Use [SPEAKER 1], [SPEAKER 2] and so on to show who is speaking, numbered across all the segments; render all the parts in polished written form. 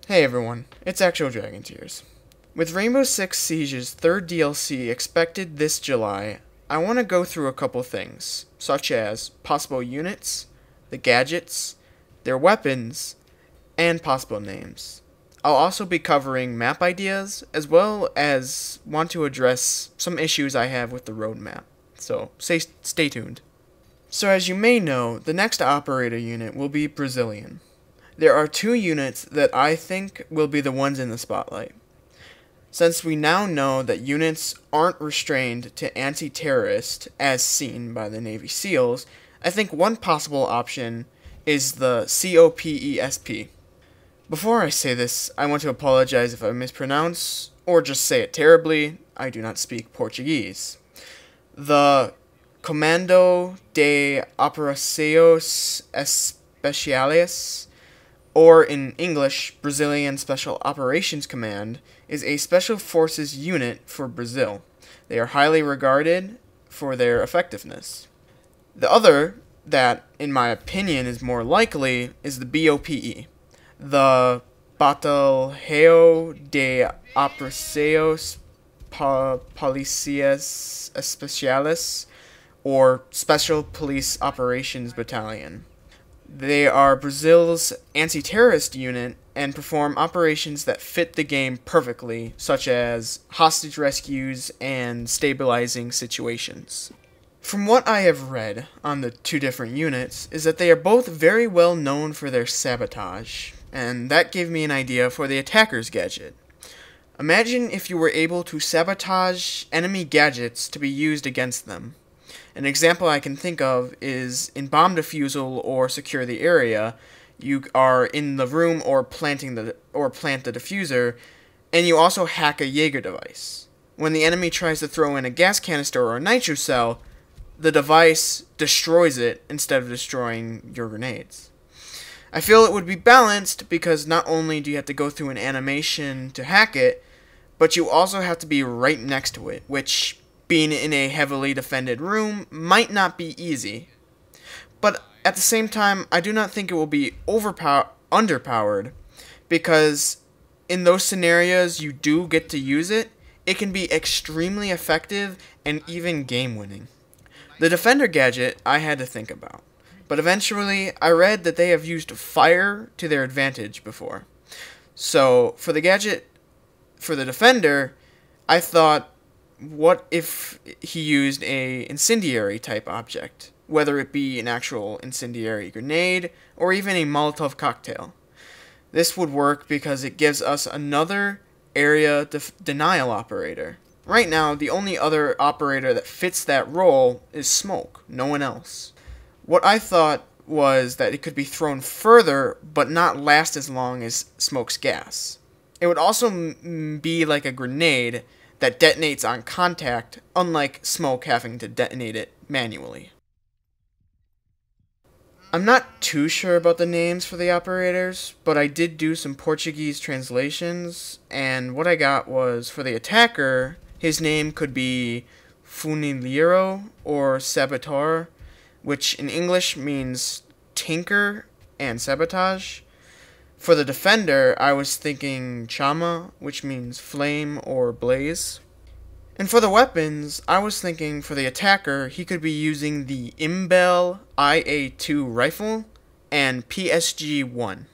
[SPEAKER 1] Hey everyone, it's Actual Dragon Tears. With Rainbow Six Siege's third DLC expected this July, I want to go through a couple things, such as possible units, the gadgets, their weapons, and possible names. I'll also be covering map ideas, as well as want to address some issues I have with the roadmap, so stay tuned. So as you may know, the next operator unit will be Brazilian. There are two units that I think will be the ones in the spotlight. Since we now know that units aren't restrained to anti-terrorist as seen by the Navy SEALs, I think one possible option is the COPESP. Before I say this, I want to apologize if I mispronounce, or just say it terribly. I do not speak Portuguese. The Comando de Operações Especiais, or in English, Brazilian Special Operations Command, is a special forces unit for Brazil. They are highly regarded for their effectiveness. The other, that in my opinion is more likely, is the BOPE, the Batalhão de Operações Policiais Especiais, or Special Police Operations Battalion. They are Brazil's anti-terrorist unit and perform operations that fit the game perfectly, such as hostage rescues and stabilizing situations. From what I have read on the two different units is that they are both very well known for their sabotage, and that gave me an idea for the attacker's gadget. Imagine if you were able to sabotage enemy gadgets to be used against them. An example I can think of is in bomb defusal or secure the area. You are in the room or plant the diffuser, and you also hack a Jaeger device. When the enemy tries to throw in a gas canister or a nitro cell, the device destroys it instead of destroying your grenades. I feel it would be balanced because not only do you have to go through an animation to hack it, but you also have to be right next to it, which, being in a heavily defended room, might not be easy. But at the same time, I do not think it will be underpowered, because in those scenarios you do get to use it, it can be extremely effective and even game-winning. The Defender gadget I had to think about, but eventually I read that they have used fire to their advantage before. So for the gadget for the Defender, I thought, what if he used a incendiary type object, whether it be an actual incendiary grenade or even a Molotov cocktail? This would work because it gives us another area denial operator. Right now, the only other operator that fits that role is Smoke, no one else. What I thought was that it could be thrown further but not last as long as Smoke's gas. It would also be like a grenade that detonates on contact, unlike Smoke having to detonate it manually. I'm not too sure about the names for the operators, but I did do some Portuguese translations, and what I got was, for the attacker, his name could be Funileiro or Saboteur, which in English means tinker and sabotage. For the Defender, I was thinking Chama, which means flame or blaze. And for the weapons, I was thinking for the attacker, he could be using the Imbel IA-2 rifle and PSG-1.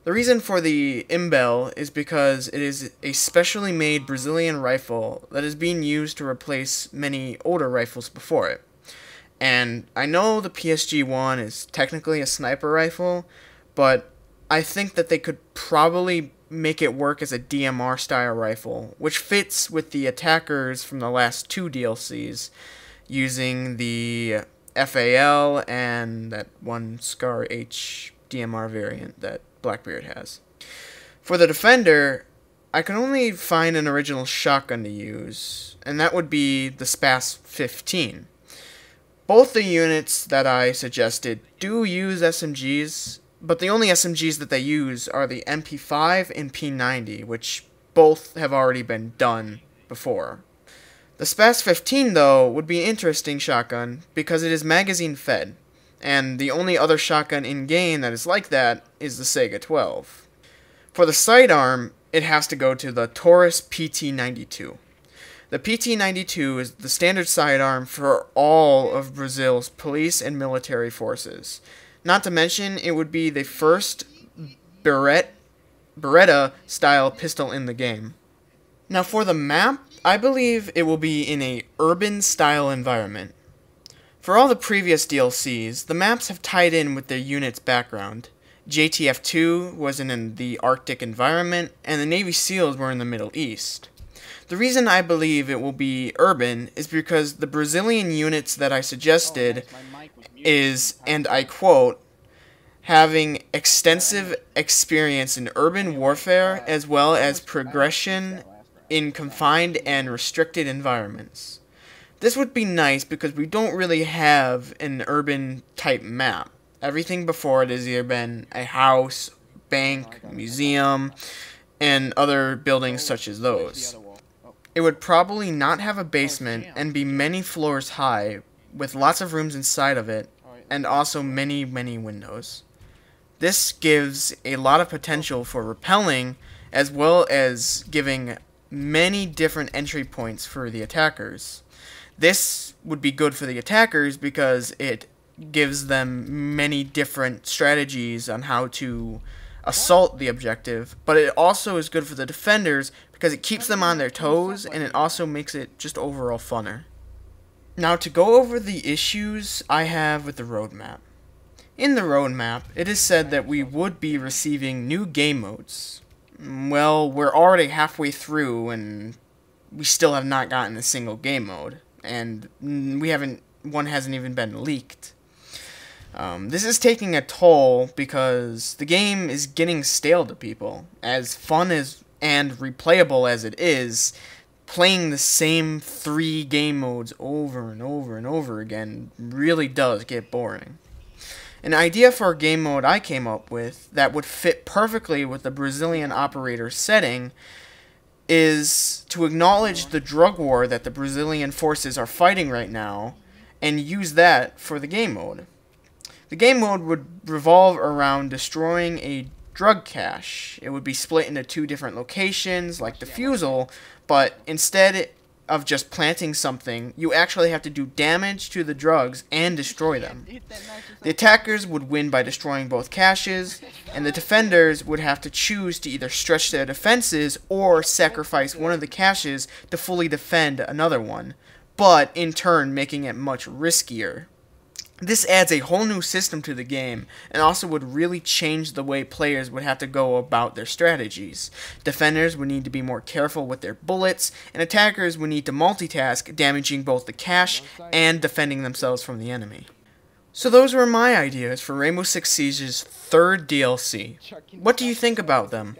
[SPEAKER 1] The reason for the Imbel is because it is a specially made Brazilian rifle that is being used to replace many older rifles before it. And I know the PSG-1 is technically a sniper rifle, but I think that they could probably make it work as a DMR style rifle, which fits with the attackers from the last two DLCs, using the FAL and that one Scar H DMR variant that Blackbeard has. For the Defender, I can only find an original shotgun to use, and that would be the SPAS 15. Both the units that I suggested do use SMGs, but the only SMGs that they use are the MP5 and P90, which both have already been done before. The SPAS 15, though, would be an interesting shotgun because it is magazine fed, and the only other shotgun in-game that is like that is the Saiga 12. For the sidearm, it has to go to the Taurus PT-92. The PT-92 is the standard sidearm for all of Brazil's police and military forces. Not to mention, it would be the first Beretta-style pistol in the game. Now for the map, I believe it will be in a urban-style environment. For all the previous DLCs, the maps have tied in with their unit's background. JTF-2 was in the Arctic environment, and the Navy SEALs were in the Middle East. The reason I believe it will be urban is because the Brazilian units that I suggested is, and I quote, having extensive experience in urban warfare as well as progression in confined and restricted environments. This would be nice because we don't really have an urban type map. Everything before it has either been a house, bank, museum, and other buildings such as those. It would probably not have a basement and be many floors high, with lots of rooms inside of it, and also many, many windows. This gives a lot of potential for repelling, as well as giving many different entry points for the attackers. This would be good for the attackers because it gives them many different strategies on how to assault the objective, but it also is good for the defenders because it keeps them on their toes, and it also makes it just overall funner. Now to go over the issues I have with the roadmap. In the roadmap, it is said that we would be receiving new game modes. Well, we're already halfway through and we still have not gotten a single game mode, and one hasn't even been leaked. This is taking a toll because the game is getting stale to people. As fun as and replayable as it is, playing the same 3 game modes over and over and over again really does get boring. An idea for a game mode I came up with that would fit perfectly with the Brazilian operator setting is to acknowledge the drug war that the Brazilian forces are fighting right now and use that for the game mode. The game mode would revolve around destroying a drug cache. It would be split into 2 different locations, like Defusal, but instead of just planting something, you actually have to do damage to the drugs and destroy them. The attackers would win by destroying both caches, and the defenders would have to choose to either stretch their defenses or sacrifice one of the caches to fully defend another one, but in turn making it much riskier. This adds a whole new system to the game, and also would really change the way players would have to go about their strategies. Defenders would need to be more careful with their bullets, and attackers would need to multitask, damaging both the cache and defending themselves from the enemy. So those were my ideas for Rainbow Six Siege's 3rd DLC. What do you think about them?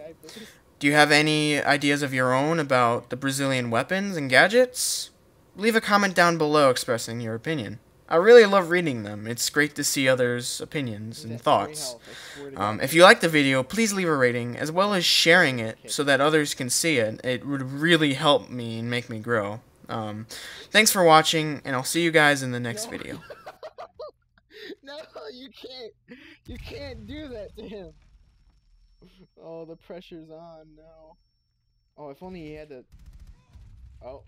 [SPEAKER 1] Do you have any ideas of your own about the Brazilian weapons and gadgets? Leave a comment down below expressing your opinion. I really love reading them. It's great to see others' opinions and thoughts. If you liked the video, please leave a rating, as well as sharing it so that others can see it. It would really help me and make me grow. Thanks for watching, and I'll see you guys in the next video.
[SPEAKER 2] No, you can't. You can't do that to him. Oh, the pressure's on. No. Oh, if only he had to. Oh.